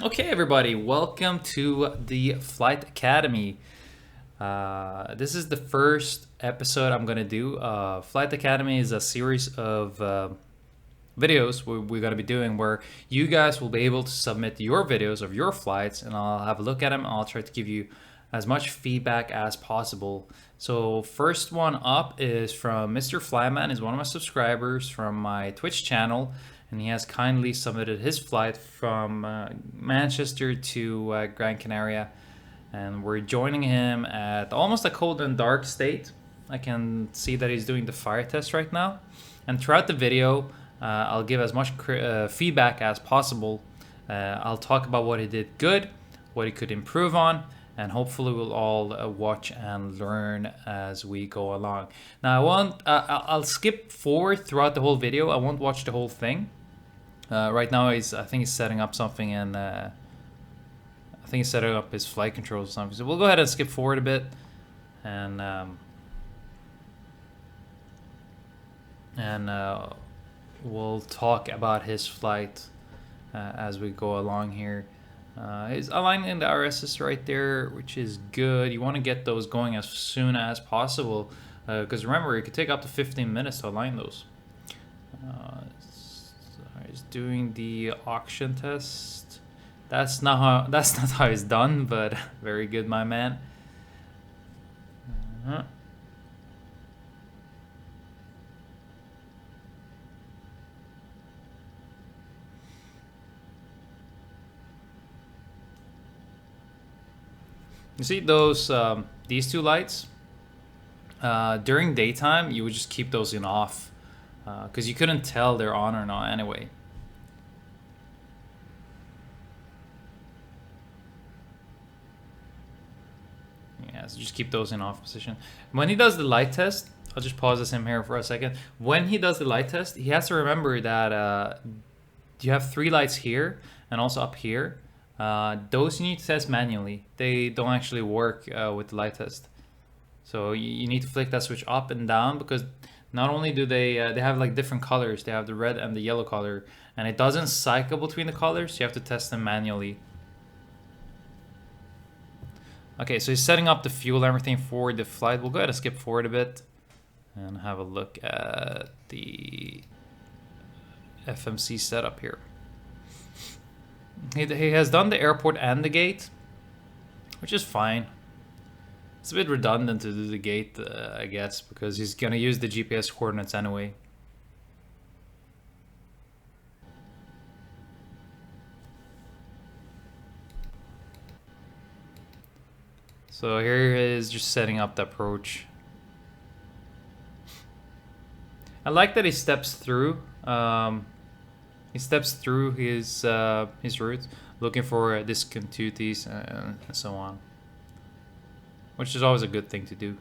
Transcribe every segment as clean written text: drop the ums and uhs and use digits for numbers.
Okay, everybody, welcome to the Flight Academy. This is the first episode I'm going to do. Flight Academy is a series of videos we're going to be doing where you guys will be able to submit your videos of your flights, and I'll have a look at them and I'll try to give you as much feedback as possible. So first one up is from Mr. Flyman. He's one of my subscribers from my Twitch channel, and he has kindly submitted his flight from Manchester to Gran Canaria, and we're joining him at almost a cold and dark state. I can see that he's doing the fire test right now, and throughout the video I'll give as much feedback as possible. I'll talk about what he did good, what he could improve on, and hopefully we'll all watch and learn as we go along. Now I'll skip forward throughout the whole video. I won't watch the whole thing. Right now I think he's setting up something, and I think he's setting up his flight controls or something. So we'll go ahead and skip forward a bit, and we'll talk about his flight as we go along here. He's aligning the RSS right there, which is good. You want to get those going as soon as possible, because remember, it could take up to 15 minutes to align those. He's doing the auction test. That's not how it's done, but very good, my man. You see those these two lights? During daytime, you would just keep those in off, because you couldn't tell they're on or not anyway. Yeah, so just keep those in off position. When he does the light test, I'll just pause this in here for a second. When he does the light test, he has to remember that you have 3 lights here and also up here. Those you need to test manually. They don't actually work with the light test. So you need to flick that switch up and down, because not only do they have like different colors. They have the red and the yellow color, and it doesn't cycle between the colors. You have to test them manually. Okay, so he's setting up the fuel and everything for the flight. We'll go ahead and skip forward a bit and have a look at the FMC setup here. He has done the airport and the gate, which is fine. It's a bit redundant to do the gate, I guess, because he's gonna use the GPS coordinates anyway. So here he is just setting up the approach. I like that he steps through. He steps through his route, looking for discontinuities and so on, which is always a good thing to do.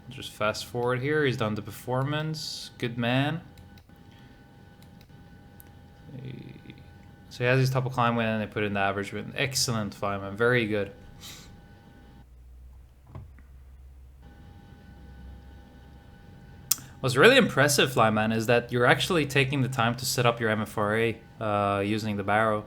Just fast forward here. He's done the performance. Good man. So he has his top of climb win, and they put in the average win. Excellent Flyman, very good. What's really impressive, Flyman, is that you're actually taking the time to set up your MFRA using the barrow,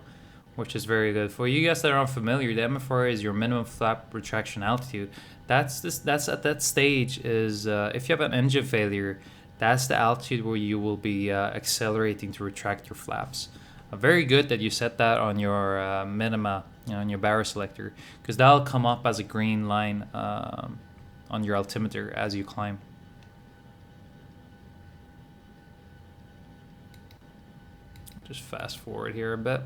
which is very good. For you guys that are unfamiliar, the MFRA is your minimum flap retraction altitude. That's at that stage is if you have an engine failure, that's the altitude where you will be accelerating to retract your flaps. Very good that you set that on your minima, on your barrow selector, because that'll come up as a green line on your altimeter as you climb. Just fast forward here a bit.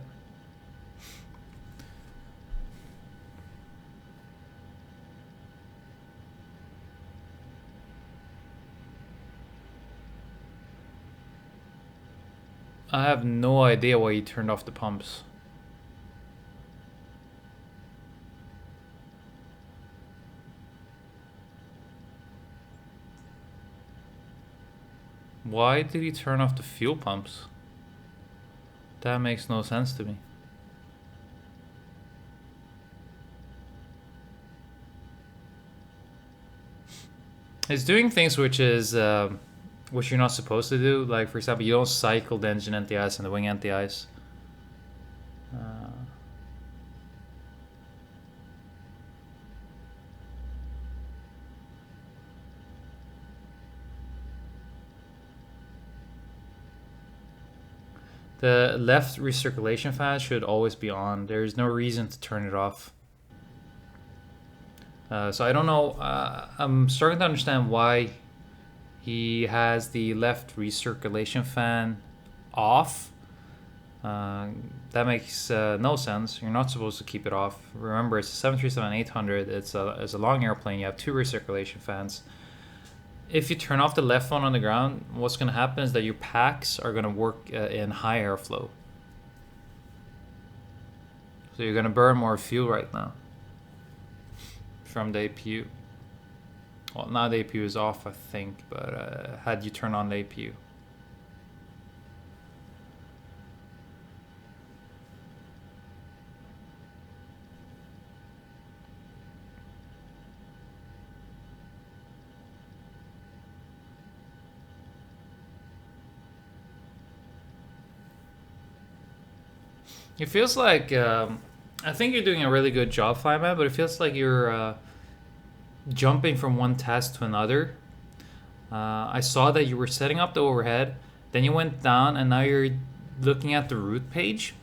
I have no idea why you turned off the pumps. Why did he turn off the fuel pumps? That makes no sense to me. It's doing things which you're not supposed to do. Like, for example, you don't cycle the engine anti-ice and the wing anti-ice. The left recirculation fan should always be on. There's no reason to turn it off. So I don't know. I'm starting to understand why he has the left recirculation fan off. That makes no sense. You're not supposed to keep it off. Remember, it's a 737-800. It's a long airplane. You have 2 recirculation fans. If you turn off the left one on the ground, what's going to happen is that your packs are going to work in high airflow. So you're going to burn more fuel right now from the APU. Well, now the APU is off, I think, but had you turn on the APU. It feels like, I think you're doing a really good job, Flyman, but it feels like you're jumping from one task to another. I saw that you were setting up the overhead, then you went down, and now you're looking at the route page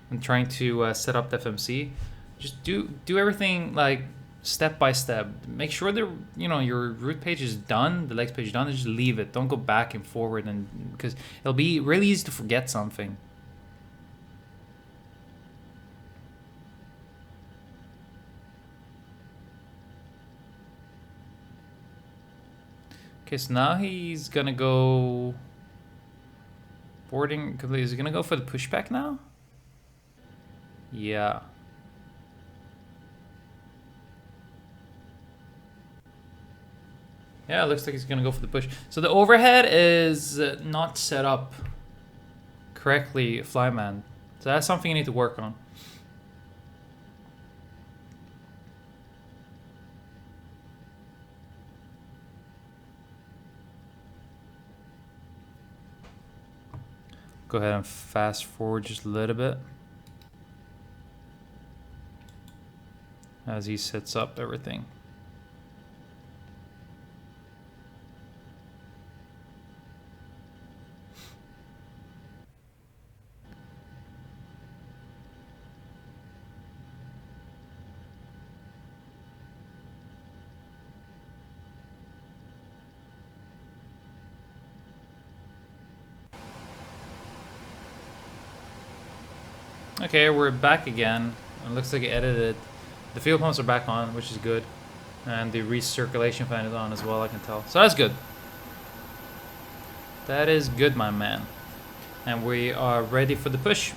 and trying to set up the FMC. Just do everything like step by step. Make sure that your route page is done, the legs page is done, and just leave it. Don't go back and forward, and because it'll be really easy to forget something. Okay, so now he's gonna go boarding complete. Is he gonna go for the pushback now? Yeah. Yeah, it looks like he's gonna go for the push. So the overhead is not set up correctly, Flyman. So that's something you need to work on. Go ahead and fast forward just a little bit as he sets up everything. Okay, we're back again. It looks like it edited. The fuel pumps are back on, which is good. And the recirculation fan is on as well, I can tell. So that's good. That is good, my man. And we are ready for the push.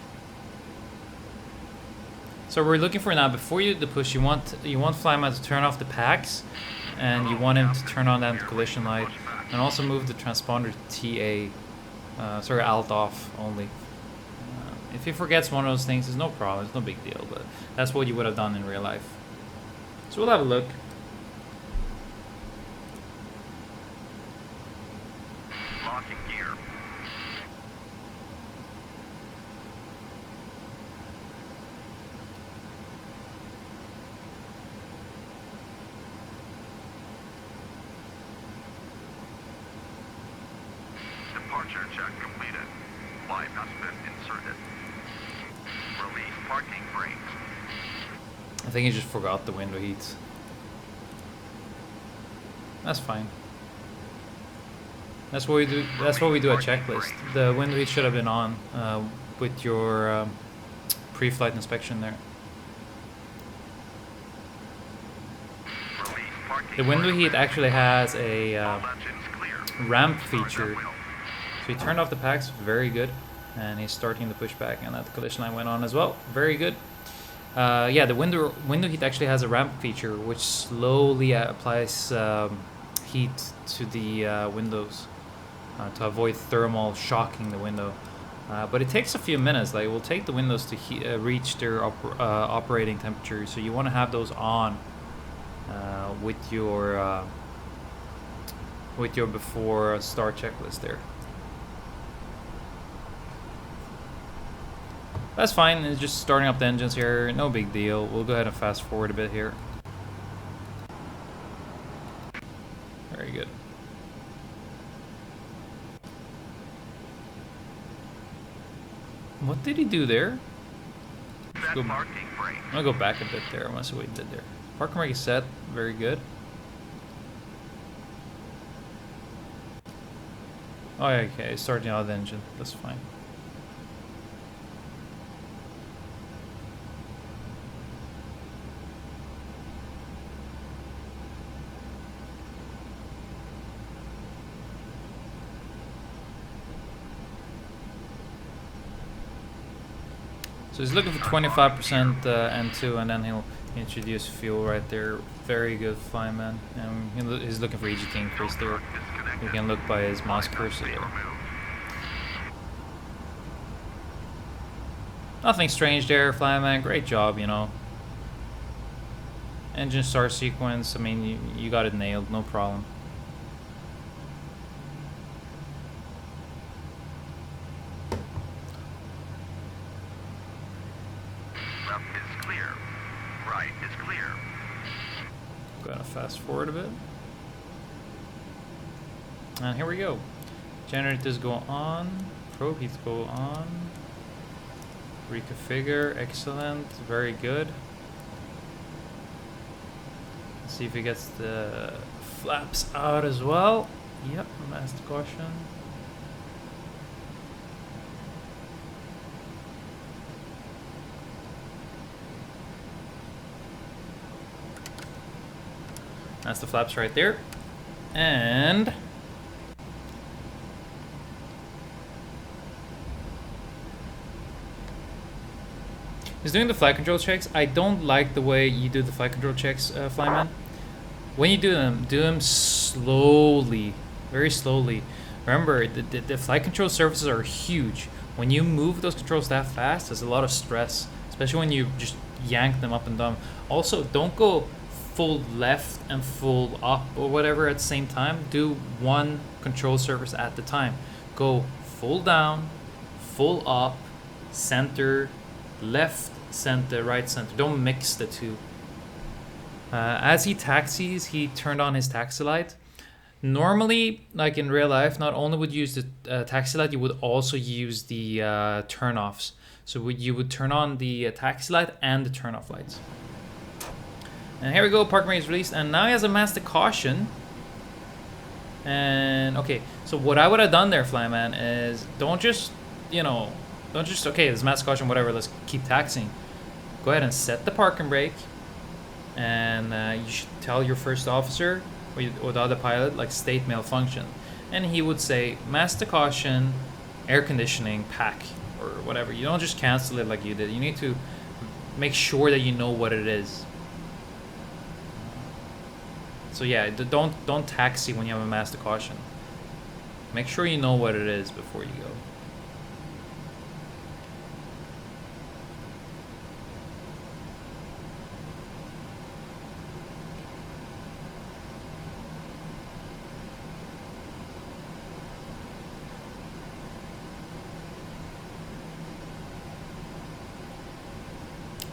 So we're looking for now, before you do the push, you want Flyman to turn off the packs, and you want him to turn on that collision light, and also move the transponder to TA, sorry, alt off only. If he forgets one of those things, it's no problem, it's no big deal, but that's what you would have done in real life. So we'll have a look. Locking gear. Departure check completed. Live has been inserted. Release parking brakes. I think he just forgot the window heat. That's fine. That's what we do. That's what we do at checklist. The window heat should have been on with your pre-flight inspection there. The window heat actually has a ramp feature. So he turned off the packs, very good, and he's starting the pushback, and that collision line went on as well, very good. Yeah, the window heat actually has a ramp feature which slowly applies heat to the windows to avoid thermal shocking the window. But it takes a few minutes. Like, it will take the windows to reach their operating temperature, so you want to have those on with your with your before start checklist there. That's fine, it's just starting up the engines here, no big deal. We'll go ahead and fast forward a bit here. Very good. What did he do there? Set parking brake. I'm gonna go back a bit there. I want to see what he did there. Parking brake is set. Very good. Oh, yeah, okay. Starting out the engine. That's fine. So he's looking for 25% N2, and then he'll introduce fuel right there. Very good, Flyman. And he's looking for EGT increase there. You can look by his mouse cursor there. Nothing strange there, Flyman. Great job, you know. Engine start sequence. I mean, you got it nailed. No problem. Left is clear. Right is clear. Gonna fast forward a bit. And here we go. Generators go on. Probe heats go on. Reconfigure. Excellent. Very good. Let's see if he gets the flaps out as well. Yep, master caution. That's the flaps right there. And he's doing the flight control checks. I don't like the way you do the flight control checks, Flyman. When you do them slowly, very slowly. Remember, the flight control surfaces are huge. When you move those controls that fast, there's a lot of stress, especially when you just yank them up and down. Also, don't go full left and full up or whatever at the same time. Do one control surface at the time. Go full down, full up, center, left, center, right, center. Don't mix the two. As he taxis, he turned on his taxi light. Normally, like in real life, not only would you use the taxi light, you would also use the turn-offs. So you would turn on the taxi light and the turn-off lights. And here we go, parking brake is released, and now he has a master caution. And okay, so what I would have done there, Flyman, is don't just, okay, there's master caution, whatever, let's keep taxiing. Go ahead and set the parking brake, and you should tell your first officer or the other pilot, like, state malfunction. And he would say, master caution, air conditioning, pack, or whatever. You don't just cancel it like you did. You need to make sure that you know what it is. So yeah, don't taxi when you have a master caution. Make sure you know what it is before you go.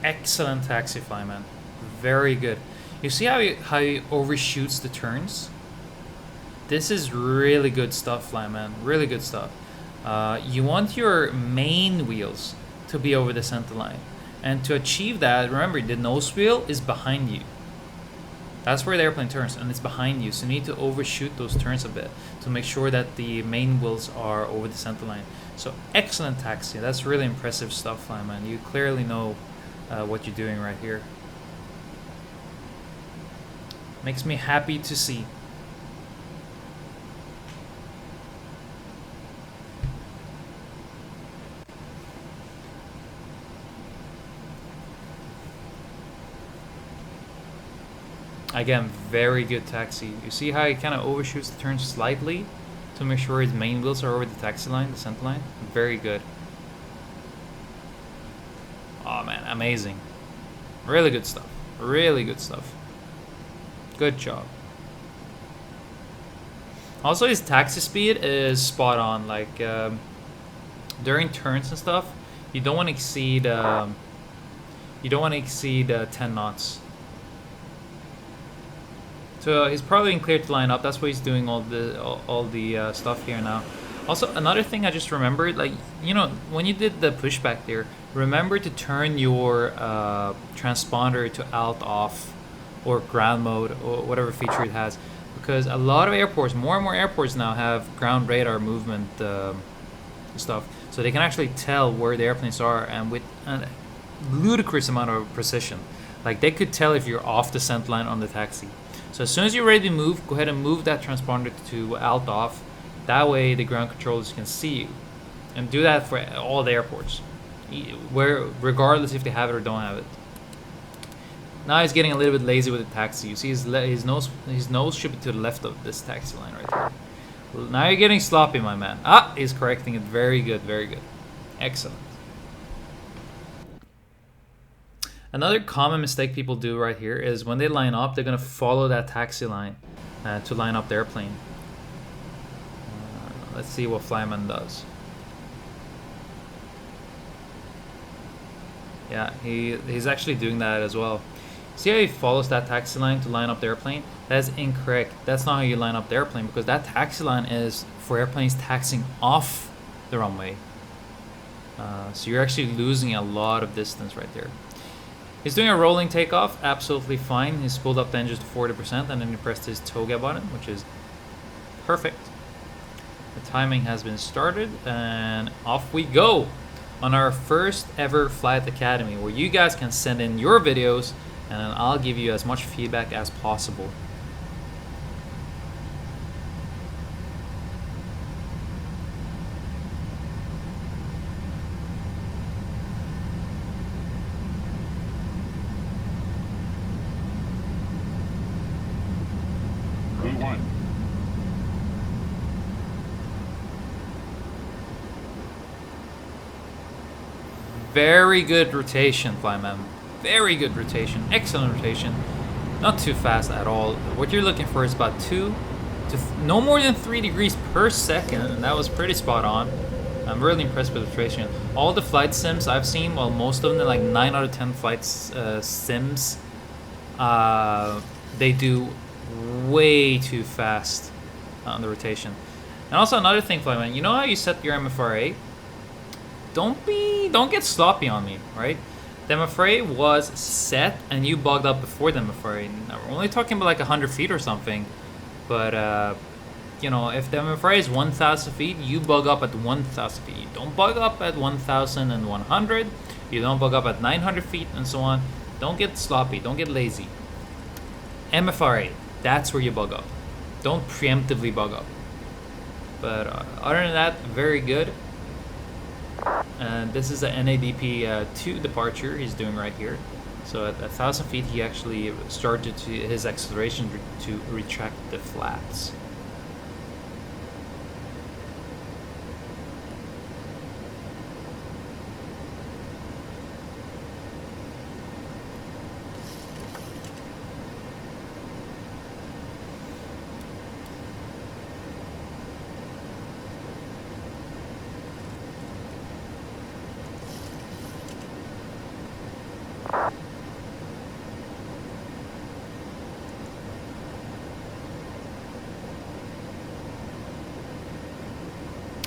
Excellent taxi, Flyman. Very good. You see how he overshoots the turns? This is really good stuff, Flyman. Really good stuff. You want your main wheels to be over the center line. And to achieve that, remember, the nose wheel is behind you. That's where the airplane turns, and it's behind you. So you need to overshoot those turns a bit to make sure that the main wheels are over the center line. So excellent taxi. That's really impressive stuff, Flyman. You clearly know what you're doing right here. Makes me happy to see. Again, very good taxi. You see how he kind of overshoots the turn slightly to make sure his main wheels are over the taxi line, the center line? Very good. Oh man, amazing. Really good stuff. Really good stuff. Good job. Also, his taxi speed is spot on. Like during turns and stuff, you don't want to exceed 10 knots. So he's probably in clear to line up. That's why he's doing all the stuff here now. Also, another thing I just remembered, like, you know, when you did the pushback there, remember to turn your transponder to alt off or ground mode or whatever feature it has, because a lot of airports, more and more airports now have ground radar movement stuff, so they can actually tell where the airplanes are, and with a ludicrous amount of precision. Like, they could tell if you're off the scent line on the taxi. So as soon as you're ready to move, go ahead and move that transponder to alt off. That way the ground controllers can see you. And do that for all the airports, regardless if they have it or don't have it. Now he's getting a little bit lazy with the taxi. You see his nose should be to the left of this taxi line right here. Now you're getting sloppy, my man. Ah, he's correcting it. Very good, very good. Excellent. Another common mistake people do right here is when they line up, they're going to follow that taxi line to line up the airplane. Let's see what Flyman does. Yeah, he's actually doing that as well. See how he follows that taxi line to line up the airplane? That's incorrect. That's not how you line up the airplane, because that taxi line is for airplanes taxiing off the runway. So you're actually losing a lot of distance right there. He's doing a rolling takeoff, absolutely fine. He's pulled up the engines to 40%, and then he pressed his toga button, which is perfect. The timing has been started, and off we go on our first ever Flight Academy, where you guys can send in your videos, and then I'll give you as much feedback as possible. E1. Very good rotation, Flyman. Very good rotation. Excellent rotation. Not too fast at all. What you're looking for is about 2 to no more than 3 degrees per second, and that was pretty spot on. I'm really impressed with the rotation. All the flight sims I've seen, well, most of them, like 9 out of 10 flights sims, they do way too fast on the rotation. And also another thing, Flyman, you know how you set your MFRA? Don't get sloppy on me, right? The MFRA was set and you bugged up before the MFRA. Now, we're only talking about like 100 feet or something, but you know, if the MFRA is 1,000 feet, you bug up at 1,000 feet. You don't bug up at 1,100. You don't bug up at 900 feet, and so on. Don't get sloppy. Don't get lazy. MFRA, that's where you bug up. Don't preemptively bug up. But other than that, very good. And this is a NADP 2 departure he's doing right here. So at 1,000 feet, he actually started his acceleration to retract the flaps.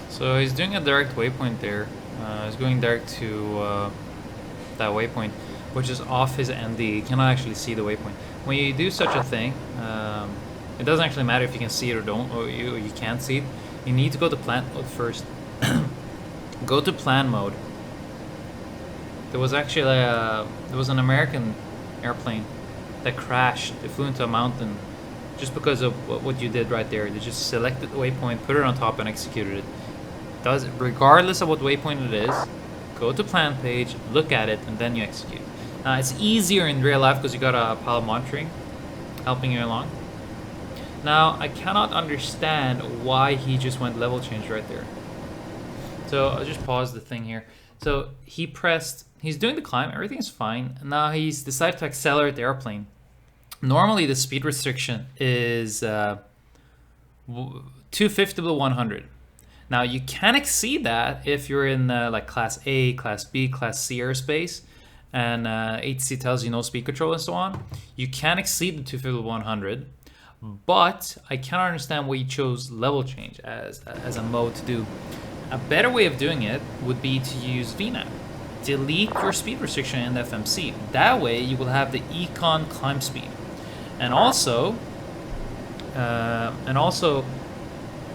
So he's doing a direct waypoint there. He's going direct to that waypoint, which is off his ND. You cannot actually see the waypoint. When you do such a thing, it doesn't actually matter if you can see it or don't, or you can't see it. You need to go to plan mode first. Go to plan mode. There was actually there was an American airplane that crashed. They flew into a mountain just because of what you did right there. They just selected the waypoint, put it on top, and executed it. Does regardless of what waypoint it is, go to plan page, look at it, and then you execute. Now it's easier in real life because you got a pilot monitoring helping you along. Now I cannot understand why he just went level change right there. So I'll just pause the thing here. So he's doing the climb, everything's fine. Now he's decided to accelerate the airplane. Normally the speed restriction is 250 to 100. Now you can exceed that if you're in like Class A, Class B, Class C airspace, and ATC tells you no speed control and so on. You can exceed the 250 to 100, but I cannot understand why you chose level change as a mode to do. A better way of doing it would be to use VNAV. Delete your speed restriction in the FMC. That way you will have the econ climb speed. And also,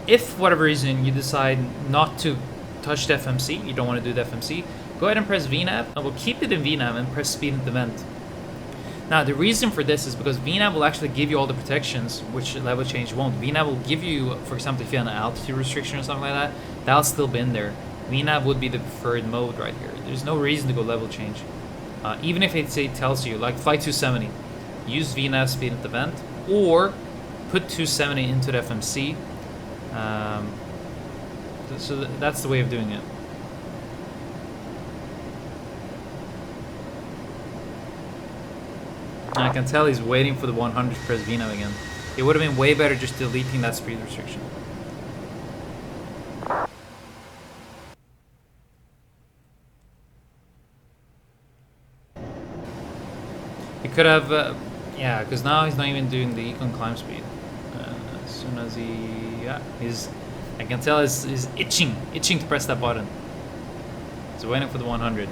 if for whatever reason you decide not to touch the FMC, you don't want to do the FMC, go ahead and press VNAV, and we'll keep it in VNAV and press speed at the vent. Now the reason for this is because VNAV will actually give you all the protections, which level change won't. VNAV will give you, for example, if you have an altitude restriction or something like that, that'll still be in there. VNAV would be the preferred mode right here. There's no reason to go level change. Even if it tells you, like flight 270, use VNAV speed at the vent, or put 270 into the FMC. So that's the way of doing it. And I can tell he's waiting for the 100 to press VNAV again. It would have been way better just deleting that speed restriction. He could have, yeah, because now he's not even doing the econ climb speed. As soon as I can tell he's itching to press that button. He's waiting for the 100.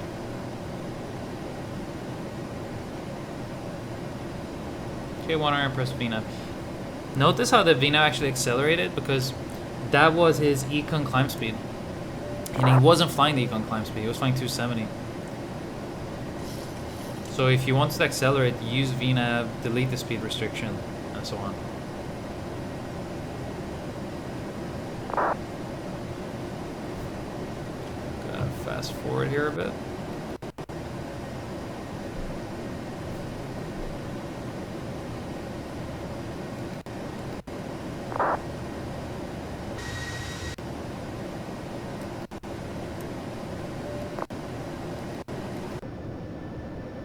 Okay, 100 press VNAV. Notice how the VNAV actually accelerated, because that was his econ climb speed. And he wasn't flying the econ climb speed, he was flying 270. So if you want to accelerate, use VNAV, delete the speed restriction, and so on. Gonna fast forward here a bit.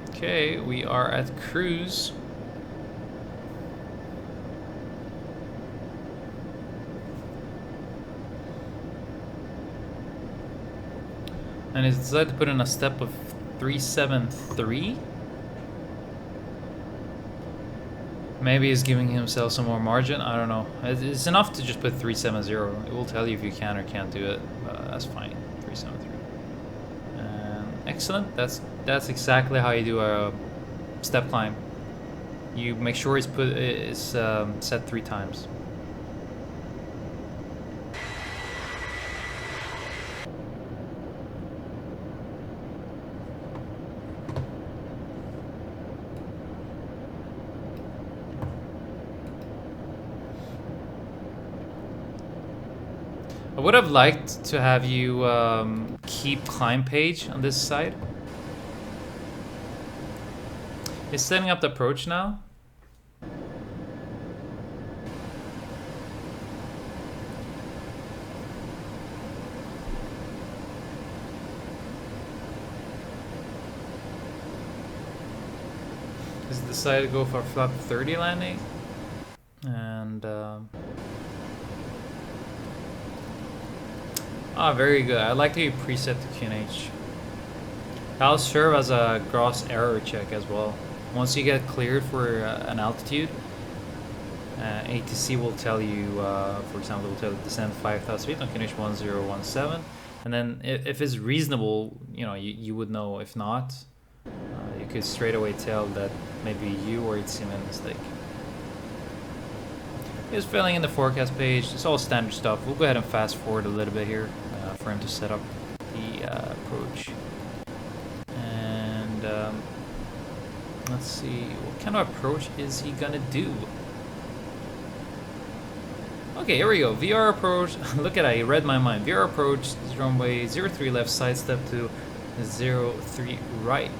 Okay, we are at cruise. And he's decided to put in a step of 373. Maybe he's giving himself some more margin. I don't know. It's enough to just put 370. It will tell you if you can or can't do it. That's fine. 373. Excellent. That's exactly how you do a step climb. You make sure it's set 3 times. I would have liked to have you keep climb page on this side. It's setting up the approach now. He's decided to go for a flap 30 landing. And very good. I like how you preset the QNH. That'll serve as a gross error check as well. Once you get cleared for an altitude, ATC will tell you, for example, it will tell you descend 5,000 feet on QNH 1017, and then if it's reasonable, you would know. If not, you could straight away tell that maybe you or ATC made a mistake. It's filling in the forecast page. It's all standard stuff. We'll go ahead and fast forward a little bit here for him to set up the approach. And let's see, what kind of approach is he gonna do? Okay, here we go. VR approach. Look at that, he read my mind. VR approach, runway 03 left, sidestep to 03 right.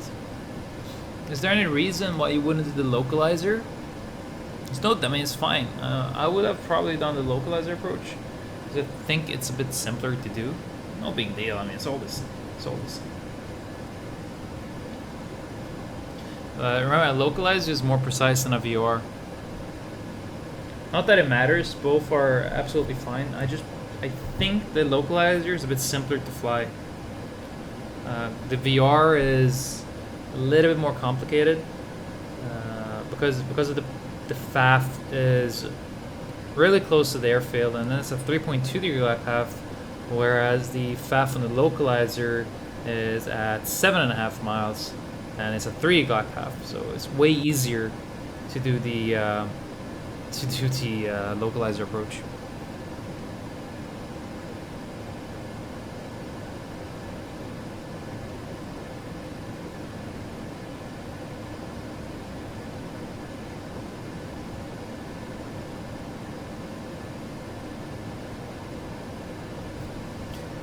Is there any reason why you wouldn't do the localizer? No, I mean, it's fine. I would have probably done the localizer approach, because I think it's a bit simpler to do. No big deal. I mean, it's all this. It's all this. Remember, a localizer is more precise than a VOR. Not that it matters, both are absolutely fine. I think the localizer is a bit simpler to fly. The VR is a little bit more complicated because of the FAF is really close to the airfield, and then it's a 3.2 degree glide path, whereas the FAF on the localizer is at 7.5 miles, and it's a 3 glide path, so it's way easier to do the localizer approach.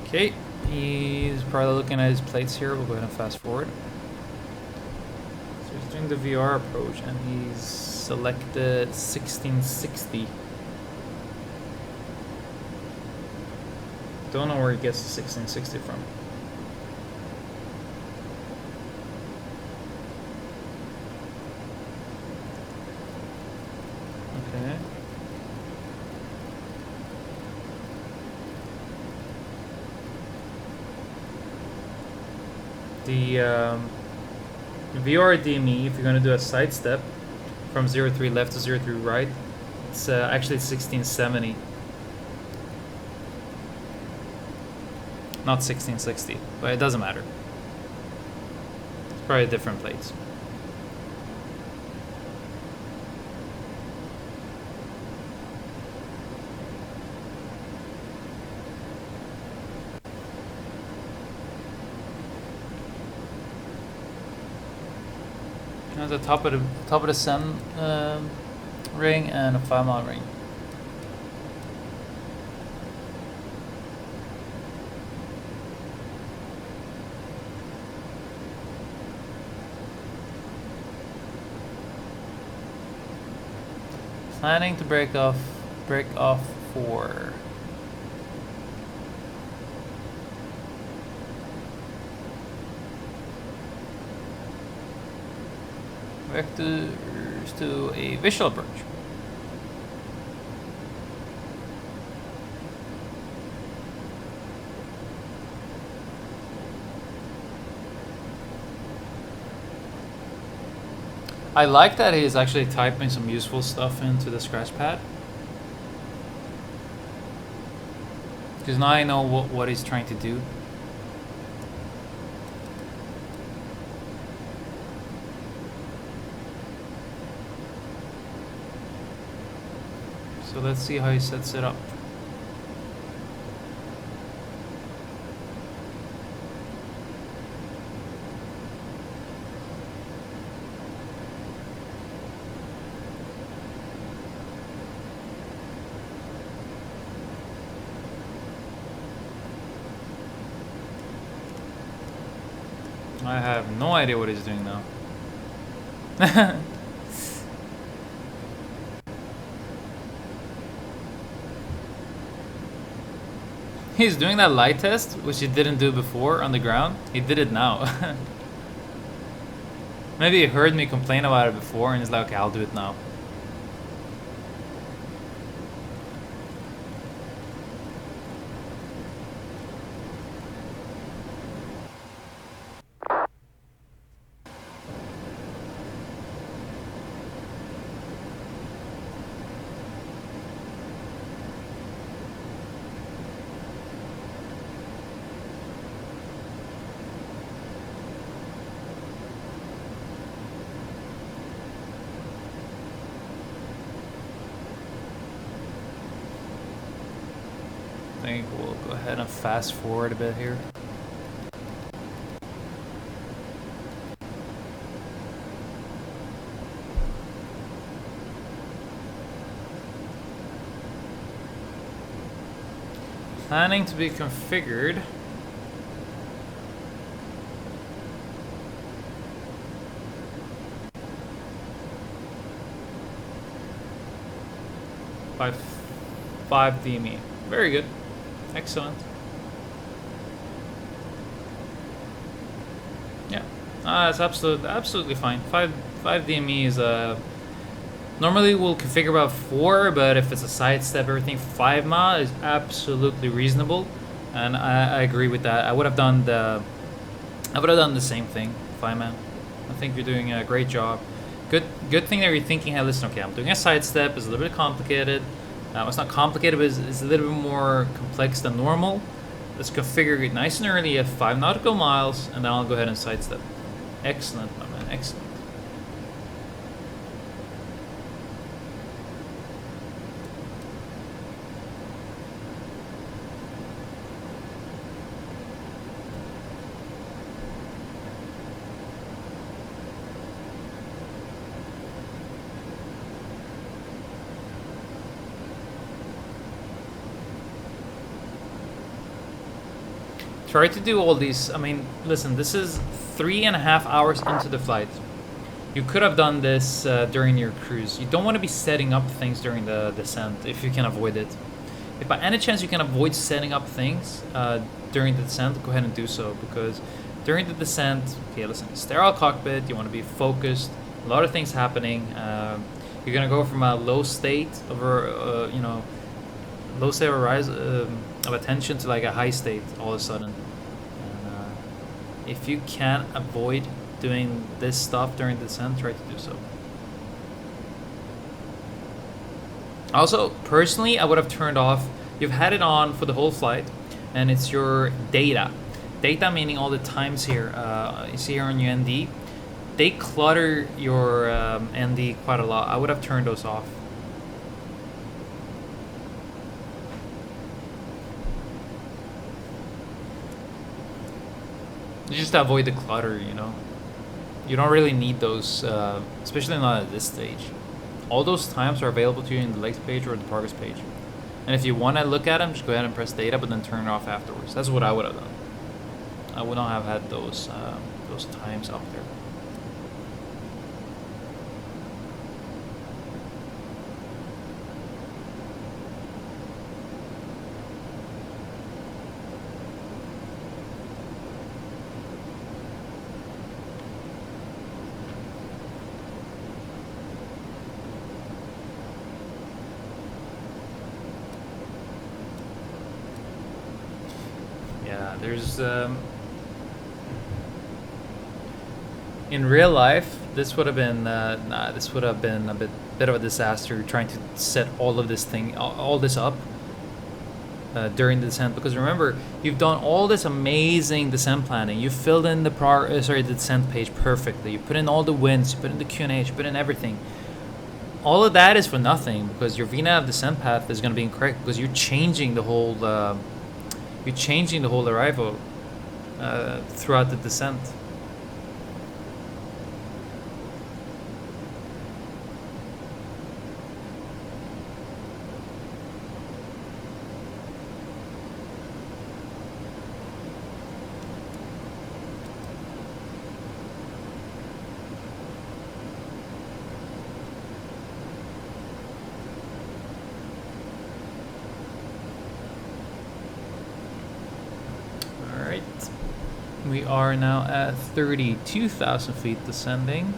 Okay, he's probably looking at his plates here. We'll go ahead and fast forward. So he's doing the VR approach, and he's selected 1660. Don't know where he gets the 1660 from. Okay. The VR DME, if you're going to do a side step from 03 left to 03 right, it's actually 1670. Not 1660, but it doesn't matter. It's probably different plates. At the top of the Sim ring and a 5-mile ring. Planning to break off for vectors to a visual approach. I like that he's actually typing some useful stuff into the scratch pad, because now I know what he's trying to do. So let's see how he sets it up. I have no idea what he's doing now. He's doing that light test, which he didn't do before on the ground. He did it now. Maybe he heard me complain about it before and he's like, okay, I'll do it now. I think we'll go ahead and fast forward a bit here. Planning to be configured. By 5 DME. Very good. Excellent. Yeah, it's absolutely fine. 5 DME is Normally we'll configure about 4, but if it's a sidestep, everything 5 mile is absolutely reasonable, and I agree with that. I would have done the same thing, Flyman. I think you're doing a great job. Good thing that you're thinking, hey, listen, okay, I'm doing a sidestep. It's a little bit complicated. It's not complicated, but it's a little bit more complex than normal. Let's configure it nice and early at 5 nautical miles, and then I'll go ahead and sidestep. Excellent, my man, excellent. Try to do all these. I mean, listen, this is 3.5 hours into the flight. You could have done this during your cruise. You don't want to be setting up things during the descent if you can avoid it. If by any chance you can avoid setting up things during the descent, go ahead and do so, because during the descent, okay, listen, sterile cockpit, you want to be focused, a lot of things happening. You're going to go from a low state over, low state of attention to like a high state all of a sudden. And if you can avoid doing this stuff during the descent, try to do so. Also, personally, I would have turned off, you've had it on for the whole flight, and it's your data. Data meaning all the times here. You see here on your ND, they clutter your ND quite a lot. I would have turned those off. Just to avoid the clutter, you know. You don't really need those, especially not at this stage. All those times are available to you in the legs page or the progress page. And if you want to look at them, just go ahead and press data, but then turn it off afterwards. That's what I would have done. I would not have had those times up there. Yeah, there's in real life, this would have been this would have been a bit of a disaster trying to set all this up during the descent, because remember, you've done all this amazing descent planning. You filled in the the descent page perfectly. You put in all the winds, you put in the QNH, you put in everything. All of that is for nothing, because your VNAV descent path is going to be incorrect, because you're changing the whole arrival throughout the descent. We are now at 32,000 feet descending.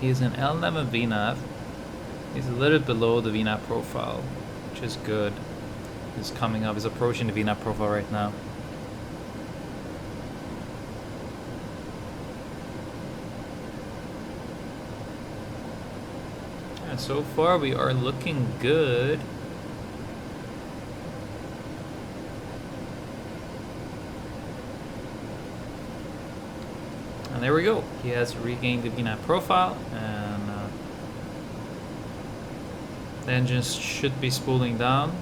He's in L11 VNAV. He's a little below the VNAV profile, which is good. He's coming up, he's approaching the VNAV profile right now. And so far we are looking good. And there we go. He has regained the VNAV profile, and the engines should be spooling down.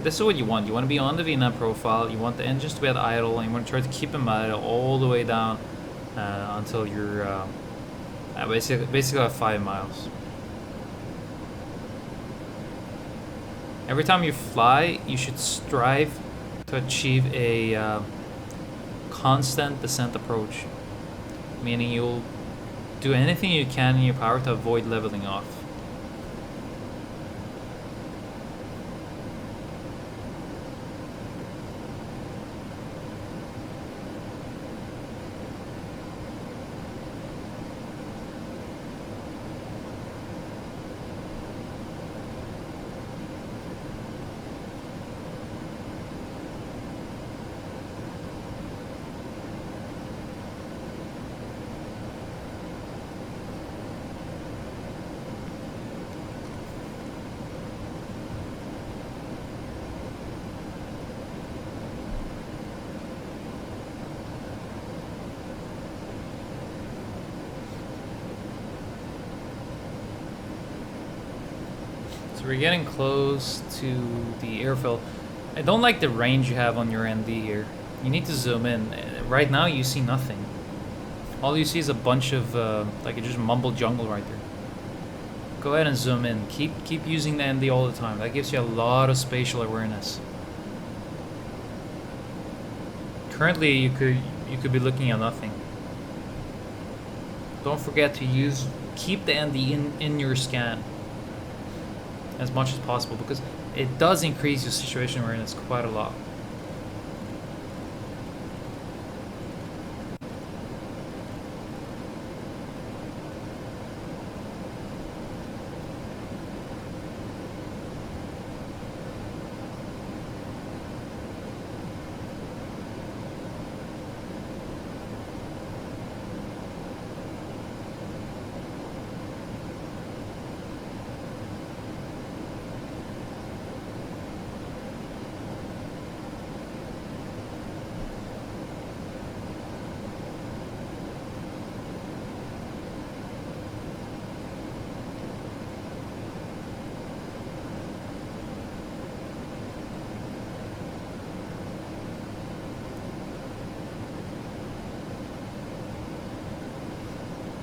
This is what you want. You want to be on the VNAV profile. You want the engines to be at idle, and you want to try to keep them at idle all the way down until you're basically at 5 miles. Every time you fly, you should strive to achieve a constant descent approach, meaning you'll do anything you can in your power to avoid leveling off. we're getting close to the airfield. I don't like the range you have on your ND here. You need to zoom in. Right now you see nothing. All you see is a bunch of like just mumbled jungle right there. Go ahead and zoom in. Keep using the ND all the time. That gives you a lot of spatial awareness. Currently you could be looking at nothing. Don't forget to keep the ND in your scan as much as possible, because it does increase your situation awareness quite a lot.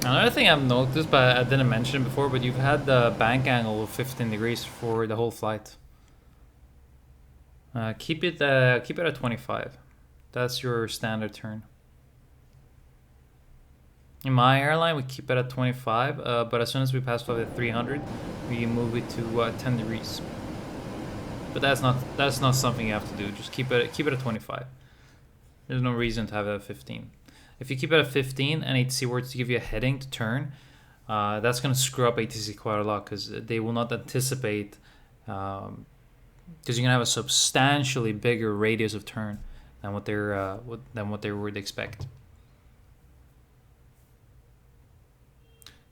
Another thing I've noticed, but I didn't mention before, but you've had the bank angle of 15 degrees for the whole flight. Keep it at 25. That's your standard turn. In my airline, we keep it at 25, but as soon as we pass flight at 300, we move it to 10 degrees. But that's not something you have to do. Just keep it at 25. There's no reason to have it at 15. If you keep it at 15 and ATC were to give you a heading to turn, that's going to screw up ATC quite a lot, because they will not anticipate, because you're going to have a substantially bigger radius of turn than what they would expect.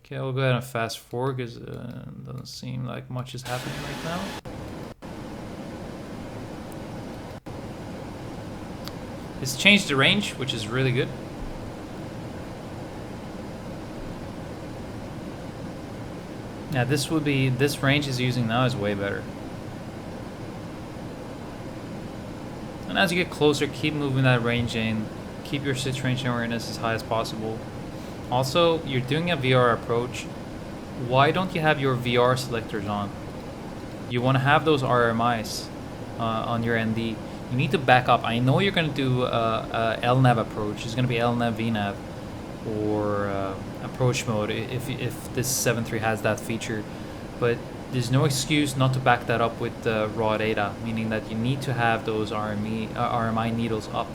Okay, we'll go ahead and fast forward, because it doesn't seem like much is happening right now. It's changed the range, which is really good. Yeah, this range is using now is way better. And as you get closer, keep moving that range in. Keep your situation awareness as high as possible. Also, you're doing a VR approach. Why don't you have your VR selectors on? You want to have those RMIs on your ND. You need to back up. I know you're going to do a LNAV approach. It's going to be LNAV, VNAV, or approach mode if this 7.3 has that feature, but there's no excuse not to back that up with raw data, meaning that you need to have those RMI needles up.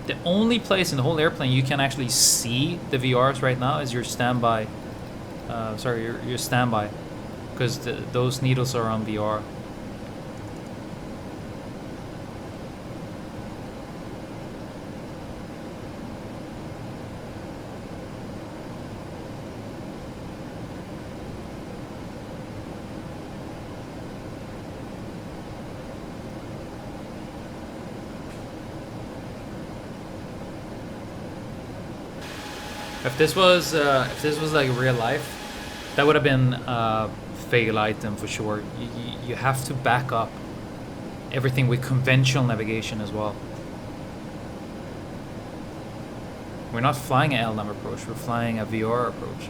The only place in the whole airplane you can actually see the VRs right now is your standby. Your standby, because those needles are on VR. If this was like real life, that would have been a fail item for sure. You have to back up everything with conventional navigation as well. We're not flying an LNAV approach, we're flying a VR approach.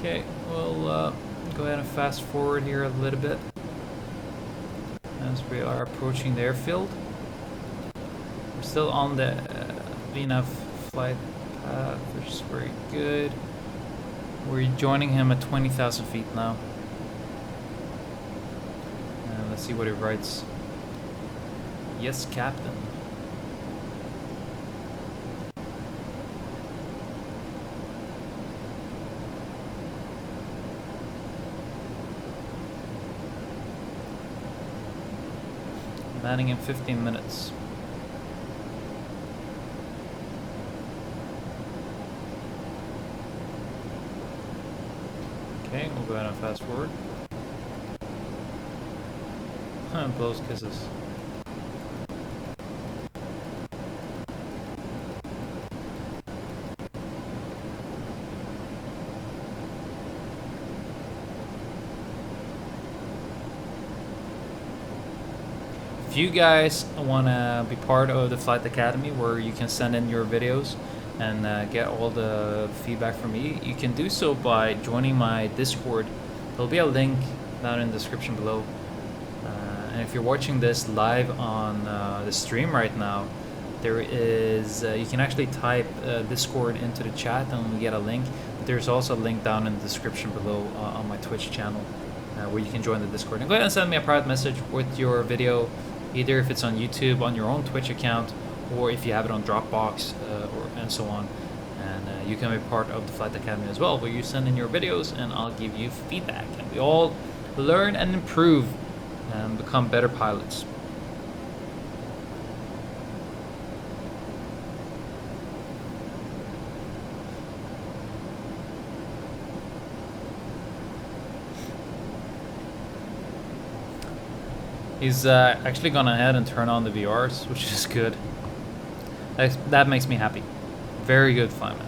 Okay, we'll go ahead and fast forward here a little bit as we are approaching the airfield. We're still on the VNAV flight path, which is very good. We're joining him at 20,000 feet now. And let's see what he writes. Yes, Captain. Landing in 15 minutes. Okay, we'll go ahead and fast forward. Blows kisses. If you guys want to be part of the Flight Academy, where you can send in your videos and get all the feedback from me, you can do so by joining my Discord. There'll be a link down in the description below. And if you're watching this live on the stream right now, there is you can actually type Discord into the chat and we get a link. There's also a link down in the description below on my Twitch channel where you can join the Discord. And go ahead and send me a private message with your video, either if it's on YouTube, on your own Twitch account, or if you have it on Dropbox and so on. And you can be part of the Flight Academy as well, where you send in your videos and I'll give you feedback. And we all learn and improve and become better pilots. He's actually gone ahead and turn on the VRs, which is good. That makes me happy. Very good, Flyman.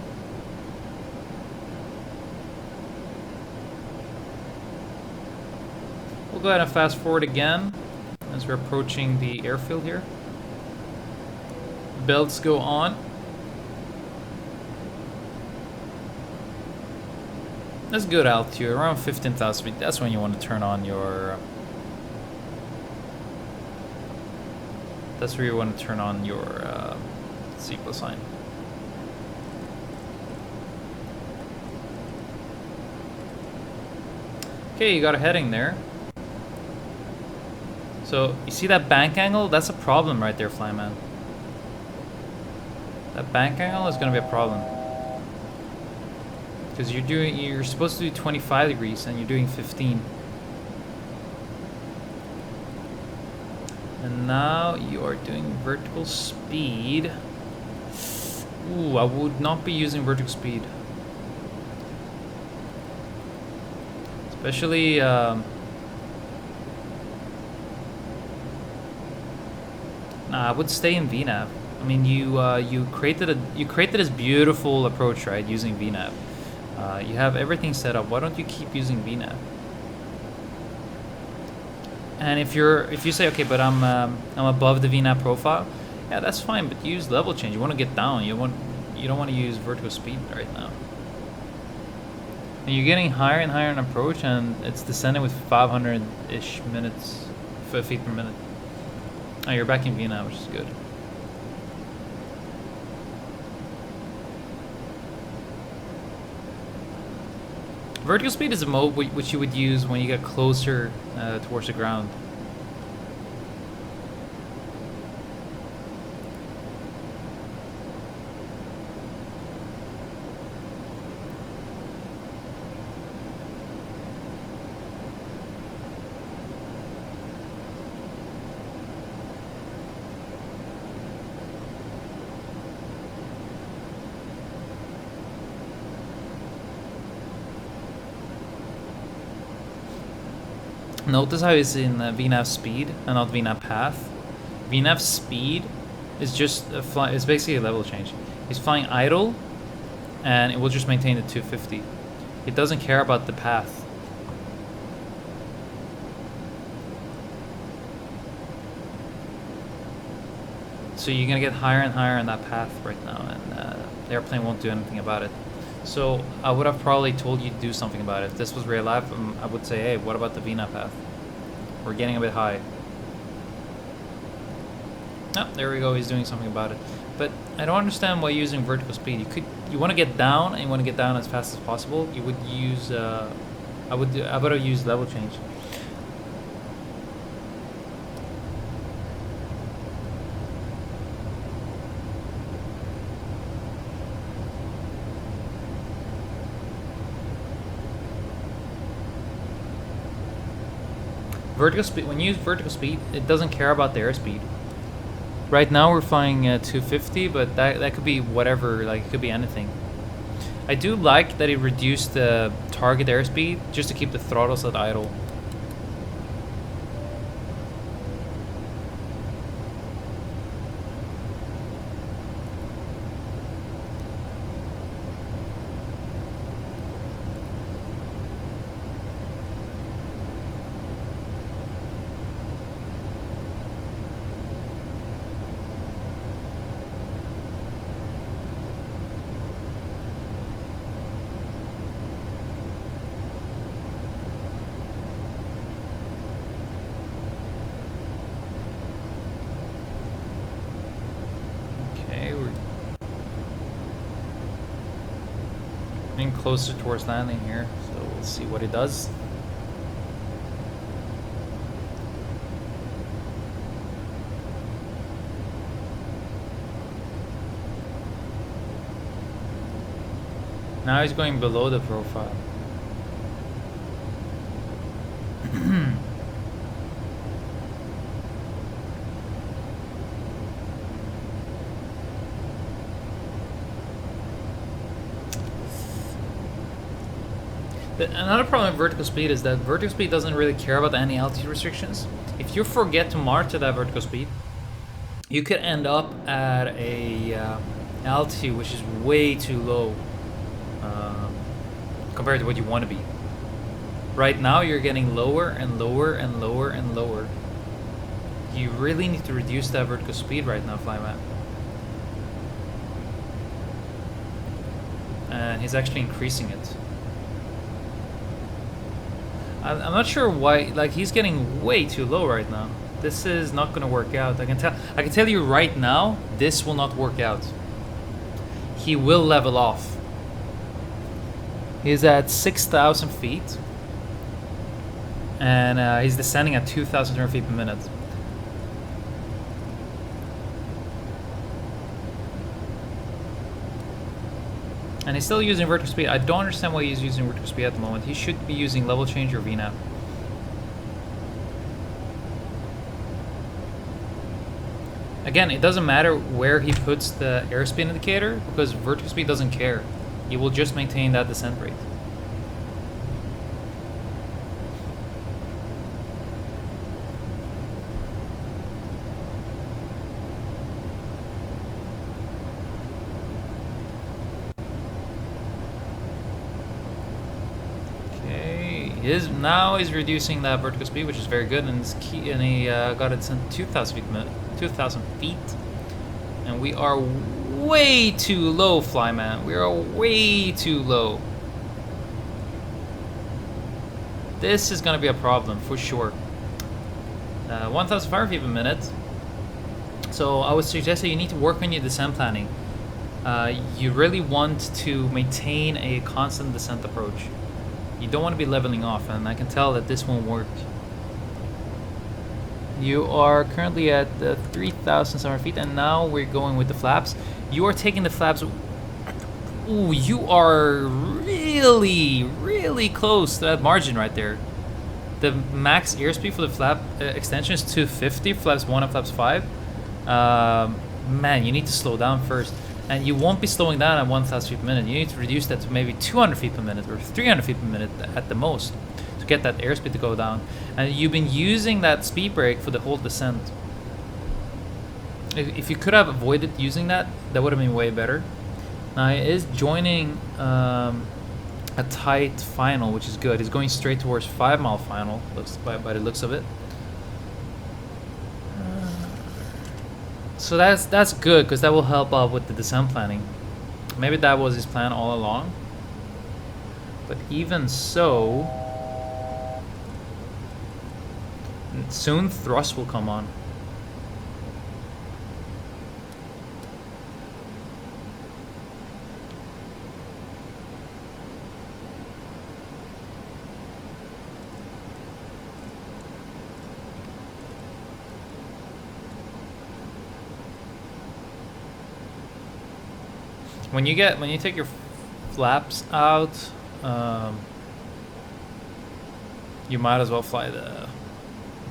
We'll go ahead and fast forward again as we're approaching the airfield here. Belts go on. That's good altitude, around 15,000 feet. That's when you want to turn on your... that's where you want to turn on your sequel sign. Okay, you got a heading there. So, you see that bank angle? That's a problem right there, Flyman. That bank angle is going to be a problem. Because you're supposed to do 25 degrees and you're doing 15. And now you are doing vertical speed. Ooh, I would not be using vertical speed. Especially, nah, I would stay in VNAV. I mean, you created this beautiful approach, right? Using VNAV. You have everything set up. Why don't you keep using VNAV? And if you say, okay, but I'm above the VNAV profile, yeah, that's fine. But use level change. You want to get down. You don't want to use vertical speed right now. And you're getting higher and higher in approach, and it's descending with 500-ish feet per minute. Oh, you're back in VNAV, which is good. Vertical speed is a mode which you would use when you get closer towards the ground. Notice how it's in VNAV speed and not VNAV path. VNAV speed is just it's basically a level change. It's flying idle, and it will just maintain the 250. It doesn't care about the path. So you're gonna get higher and higher in that path right now, and the airplane won't do anything about it. So I would have probably told you to do something about it. If this was real life, I would say, hey, what about the VNAV path? We're getting a bit high. Oh, there we go. He's doing something about it. But I don't understand why using vertical speed. You want to get down, and you want to get down as fast as possible. You would use I would have used level change. Vertical speed. When you use vertical speed, it doesn't care about the airspeed. Right now we're flying 250, but that could be whatever. Like, it could be anything. I do like that it reduced the target airspeed just to keep the throttles at idle. getting closer towards landing here, so we'll see what it does. Now he's going below the profile. Another problem with vertical speed is that vertical speed doesn't really care about any altitude restrictions. If you forget to march at that vertical speed, you could end up at a altitude which is way too low compared to what you want to be. Right now you're getting lower and lower and lower and lower. You really need to reduce that vertical speed right now, Flyman. And he's actually increasing it. I'm not sure why, like, he's getting way too low right now. This is not going to work out. I can tell you right now, this will not work out. He will level off. He's at 6,000 feet. And he's descending at 2,200 feet per minute. And he's still using vertical speed. I don't understand why he's using vertical speed at the moment. He should be using level change or VNAV. Again, it doesn't matter where he puts the airspeed indicator because vertical speed doesn't care. He will just maintain that descent rate. Now he's reducing that vertical speed, which is very good, and he got it to 2,000 feet, 2,000 feet, and we are way too low, Flyman. We are way too low. This is going to be a problem for sure. 1,500 feet per minute. So I would suggest that you need to work on your descent planning. You really want to maintain a constant descent approach. You don't want to be leveling off, and I can tell that this won't work. You are currently at 3,700 feet, and now we're going with the flaps. You are taking the flaps. Ooh, you are really, really close to that margin right there. The max airspeed for the flap extension is 250, flaps 1 and flaps 5. Man, you need to slow down first. And you won't be slowing down at 1,000 feet per minute. You need to reduce that to maybe 200 feet per minute or 300 feet per minute at the most to get that airspeed to go down. And you've been using that speed brake for the whole descent. If you could have avoided using that, that would have been way better. Now he is joining a tight final, which is good. He's going straight towards 5 mile final, by the looks of it. So that's good, because that will help out with the descent planning. Maybe that was his plan all along. But even so, soon thrust will come on. When you take your flaps out, you might as well fly the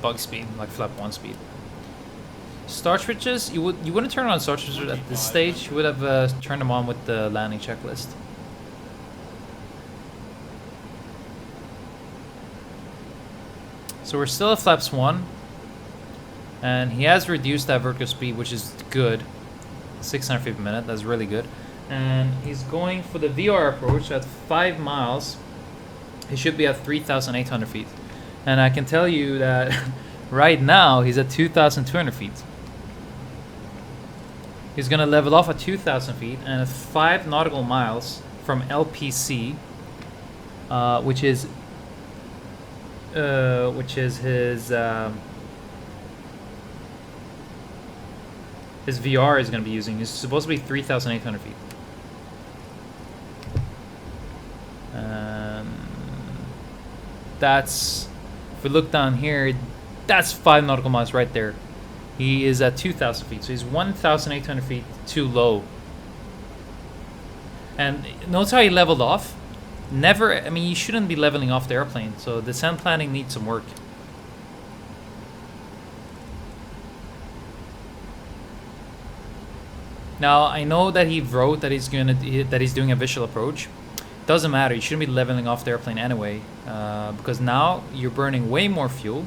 bug speed, like flap 1 speed. Start switches, you wouldn't turn on start switches at this stage. You would have turned them on with the landing checklist. So we're still at flaps 1, and he has reduced that vertical speed, which is good. 600 feet per minute, that's really good. And he's going for the VR approach at 5 miles. He should be at 3,800 feet. And I can tell you that right now he's at 2,200 feet. He's going to level off at 2,000 feet and at 5 nautical miles from LPC, which is his VR is going to be using. It's supposed to be 3,800 feet. That's, if we look down here, that's 5 nautical miles right there. He is at 2,000 feet, so he's 1,800 feet too low. And notice how he leveled off? Never, I mean, you shouldn't be leveling off the airplane, so descent planning needs some work. Now, I know that he wrote that he's doing a visual approach. Doesn't matter, you shouldn't be leveling off the airplane anyway, because now you're burning way more fuel.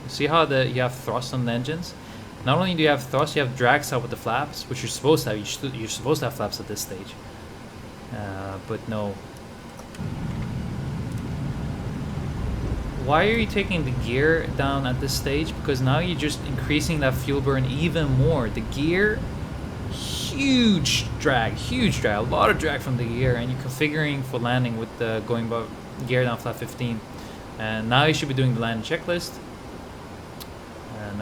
See how you have thrust on the engines? Not only do you have thrust, you have drag side with the flaps, which you're supposed to have. You're supposed to have flaps at this stage. But no. Why are you taking the gear down at this stage? Because now you're just increasing that fuel burn even more. The gear, huge drag, a lot of drag from the gear, and you're configuring for landing with the going gear down flat 15. And now you should be doing the landing checklist. And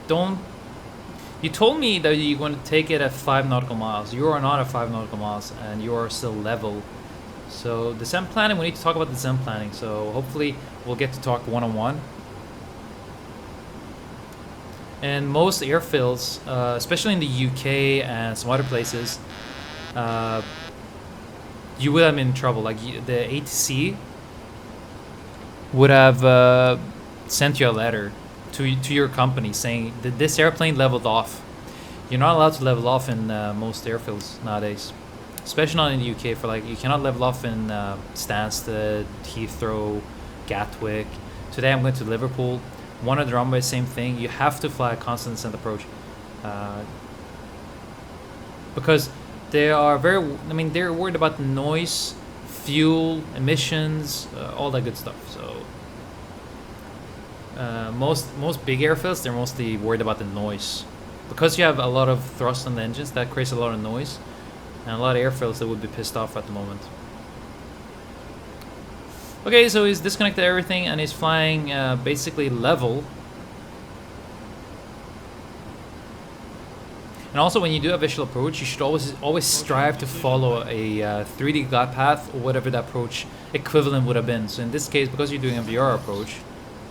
don't. You told me that you're going to take it at 5 nautical miles. You are not at 5 nautical miles, and you are still level. So descent planning, we need to talk about descent planning. So hopefully we'll get to talk one-on-one. And most airfields, especially in the UK and some other places, you would have been in trouble. Like the ATC would have sent you a letter to your company saying that this airplane leveled off. You're not allowed to level off in most airfields nowadays, especially not in the UK. For like, you cannot level off in Stansted, Heathrow, Gatwick. Today I'm going to Liverpool. One of the runways, same thing. You have to fly a constant descent approach, because they are they're worried about the noise, fuel, emissions, all that good stuff. So most big airfields, they're mostly worried about the noise, because you have a lot of thrust on the engines. That creates a lot of noise, and a lot of airfields that would be pissed off at the moment. Okay, so he's disconnected everything and he's flying basically level. And also, when you do a visual approach, you should always strive to follow a 3D glide path, or whatever the approach equivalent would have been. So in this case, because you're doing a VR approach,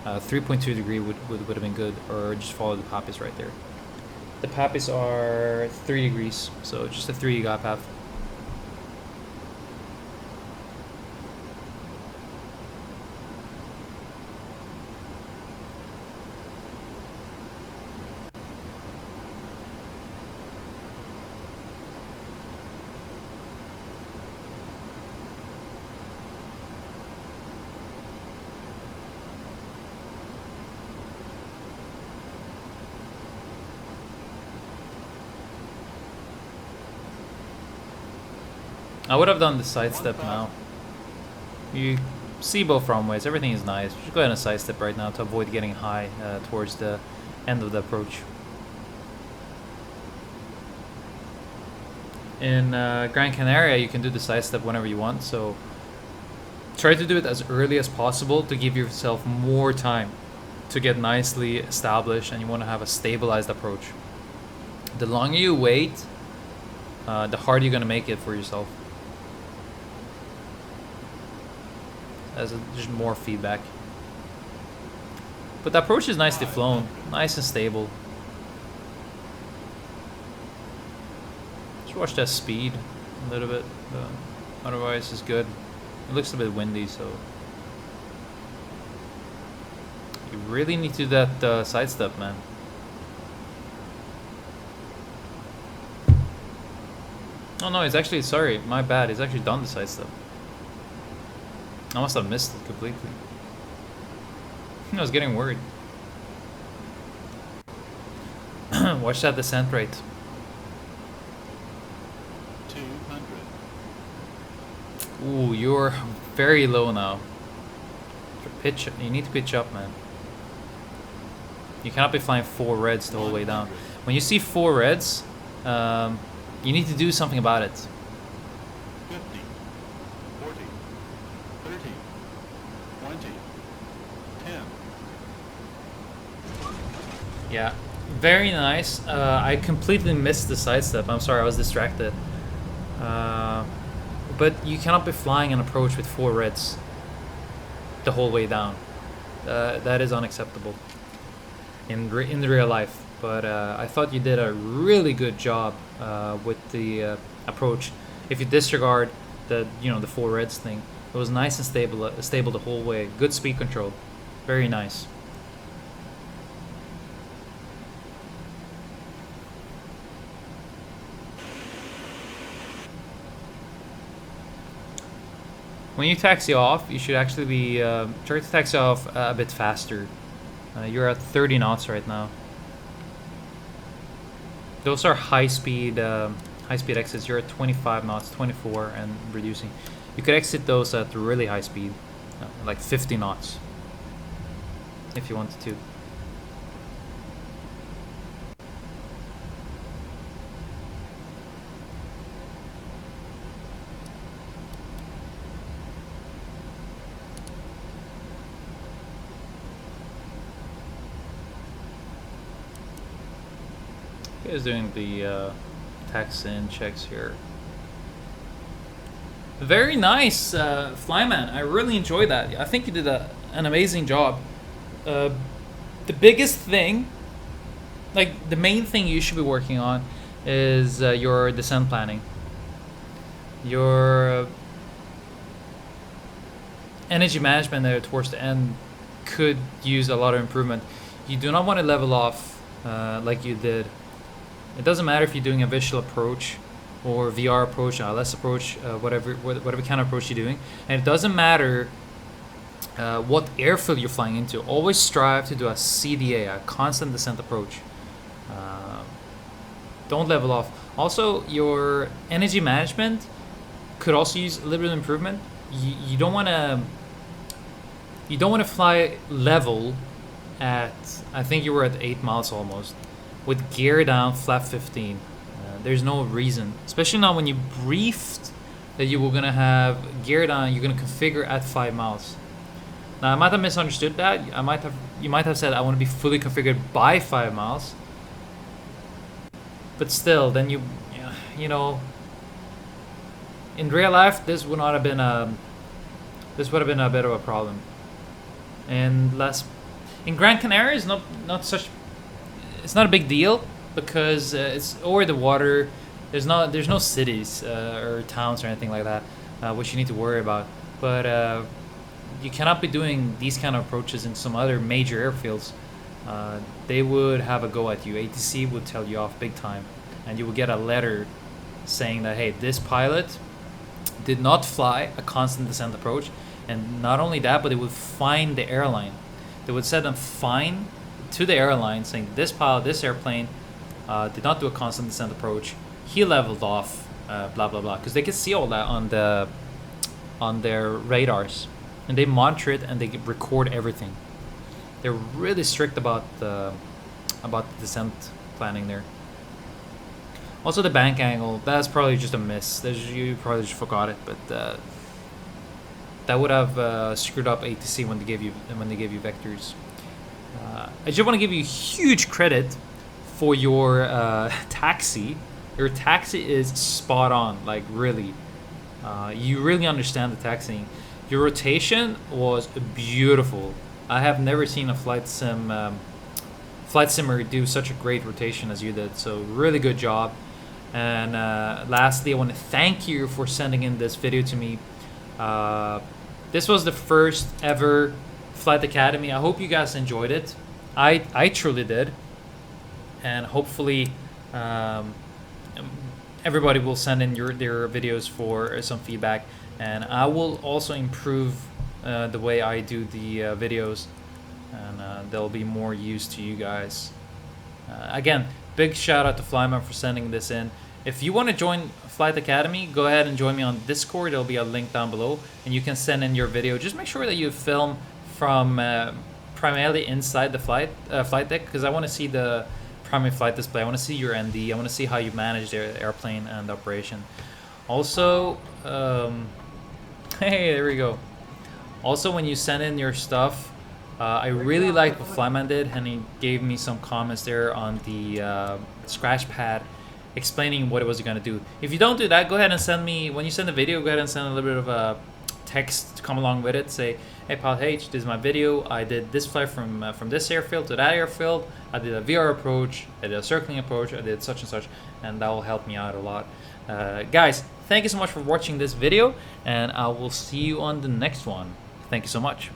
3.2 degree would have been good, or just follow the poppies right there. The poppies are 3 degrees, so just a 3D glide path. I would have done the sidestep now. You see both runways, everything is nice. Just go ahead and sidestep right now to avoid getting high towards the end of the approach. In Gran Canaria, you can do the sidestep whenever you want, so try to do it as early as possible to give yourself more time to get nicely established, and you want to have a stabilized approach. The longer you wait, the harder you're going to make it for yourself. As just more feedback. But the approach is nicely flown, nice and stable. Just watch that speed a little bit, but otherwise it's good. It looks a bit windy, so you really need to do that sidestep, man. Oh no, it's actually, sorry, my bad. It's actually done the sidestep. I must have missed it completely. I was getting worried. Watch that descent rate. 200. Ooh, you're very low now. Pitch. You need to pitch up, man. You cannot be flying 4 reds the whole way down. When you see 4 reds, you need to do something about it. 50, 40, 30, 20, 10. Yeah, very nice. I completely missed the sidestep. I'm sorry, I was distracted. But you cannot be flying an approach with 4 reds. the whole way down. That is unacceptable in the real life. But I thought you did a really good job with the approach. If you disregard the the four reds thing, it was nice and stable the whole way. Good speed control, very nice. When you taxi off, you should actually be try to taxi off a bit faster. You're at 30 knots right now. Those are high speed exits. You're at 25 knots, 24, and reducing. You could exit those at really high speed, like 50 knots, if you wanted to. Is doing the tax in checks here. Very nice, Flyman. I really enjoyed that. I think you did an amazing job. The biggest thing, like the main thing you should be working on, is your descent planning. Your energy management there towards the end could use a lot of improvement. You do not want to level off like you did. It doesn't matter if you're doing a visual approach or VR approach, LS approach, whatever kind of approach you're doing. And it doesn't matter what airfield you're flying into. Always strive to do a CDA, a constant descent approach. Don't level off. Also, your energy management could also use a little bit of improvement. You don't want to fly level at, I think you were at 8 miles almost, with gear down, flap 15. There's no reason, especially now when you briefed that you were gonna have gear down, you're gonna configure at 5 miles. Now I might have misunderstood that. You might have said I want to be fully configured by 5 miles. But still, then you know, in real life this would have been a bit of a problem. And in Gran Canaria is not such. It's not a big deal because it's over the water. There's no cities or towns or anything like that, which you need to worry about. But you cannot be doing these kind of approaches in some other major airfields. They would have a go at you. ATC would tell you off big time, and you would get a letter saying that, hey, this pilot did not fly a constant descent approach. And not only that, but they would fine the airline. They would send a fine to the airline saying this pilot, this airplane did not do a constant descent approach. He leveled off, blah blah blah, because they can see all that on their radars, and they monitor it and they record everything. They're really strict about the descent planning there. Also, the bank angle, that's probably just a miss. You probably just forgot it, but that would have screwed up ATC when they gave you vectors. I just want to give you huge credit for your taxi. Your taxi is spot on, like really. You really understand the taxiing. Your rotation was beautiful. I have never seen a flight simmer do such a great rotation as you did. So really good job. And lastly, I want to thank you for sending in this video to me. This was the first ever Flight Academy. I hope you guys enjoyed it. I truly did. And hopefully everybody will send in their videos for some feedback. And I will also improve the way I do the videos. And they'll be more used to you guys. Again, big shout out to Flyman for sending this in. If you want to join Flight Academy, go ahead and join me on Discord. There'll be a link down below, and you can send in your video. Just make sure that you film from primarily inside the flight deck, because I want to see the primary flight display. I want to see your ND. I want to see how you manage the airplane and the operation. Also, hey, there we go. Also, when you send in your stuff, I really liked what Flyman did, and he gave me some comments there on the scratch pad, explaining what it was going to do. If you don't do that, go ahead and send me, when you send the video, go ahead and send a little bit of text to come along with it. Say, hey Pilot H, this is my video. I did this flight from this airfield to that airfield. I did a VR approach, I did a circling approach, I did such and such, and that will help me out a lot. Guys, thank you so much for watching this video, and I will see you on the next one. Thank you so much.